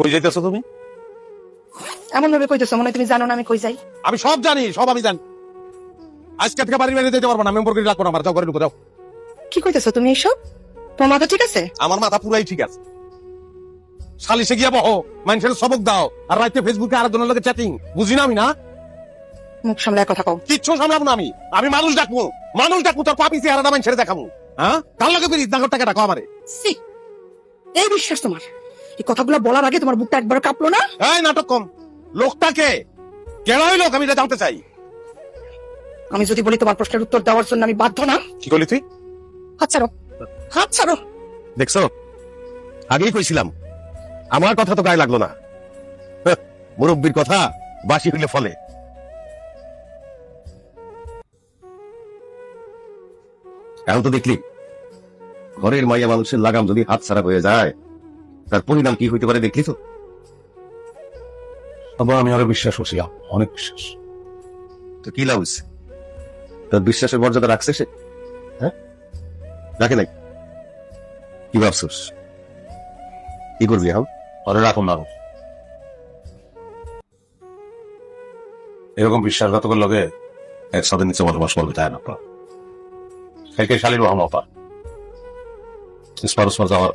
কই যাইতেছো তুমি? এমন ভাবে কইতেছো মনে হয় তুমি জানো না আমি কই যাই। আমি সব জানি, সব আমি জানি। আজকে থেকে বাড়ির বাইরে যেতে পারবো না, মেম্বার করে রাখবো না আমার। যাও ঘরে ঢুকো, যাও। কি কইতেছো তুমি এইসব? তোমার মাথা ঠিক আছে? আমার মাথা পুরাই ঠিক আছে। সালিশে গিয়া বহো, মানুষের সবক দাও, আর রাইতে ফেসবুকে আরেকজনের লগে চ্যাটিং। বুঝি না আমি না? মুখ সামলায় কথা কও। কিচ্ছু সামলাবো না আমি। আমি মানুষ ডাকবো, মানুষ ডাকবো, তোর পাপি চেহারাটা মানুষের দেখাবো। হ্যাঁ, কার লগে ফিরিস না টাকা ডাকো আমারে। সি, এই বিশ্বাস তোমার? এই কথাগুলো বলার আগে তোমার বুকটা একবার কাঁপলো না? এই নাটক কম। লোকটাকে কেড়াই লোক, আমি এটা জানতে চাই। আমি যদি বলি তোমার প্রশ্নের উত্তর দেওয়ার জন্য আমি বাধ্য না। কি করলি তুই? হাত ছাড়ো, হাত ছাড়ো। দেখছো, আগেই কইছিলাম, আমার কথা তো গায়ে লাগলো না। মুরব্বীর কথা বাসি হইলে ফলে। এখন তো দেখলি, ঘরের মাইয়া মানুষের লাগাম যদি হাত ছাড়া হয়ে যায়, তার পরিণাম কি হইতে পারে দেখলি তো? আমি আরো বিশ্বাস করছি, অনেক বিশ্বাস। তো কি লাভ হইছে? তার বিশ্বাসের মর্যাদা রাখছে সে? হ্যাঁ, রাখে নাই। কি ভাবছিস, কি করবি এখন? আরে রাখুন না, এরকম বিশ্বাসঘাতকের লগে একসাথে নিচে বসবাস করবে তাই না? শালির রহমতা স্পারস যাওয়ার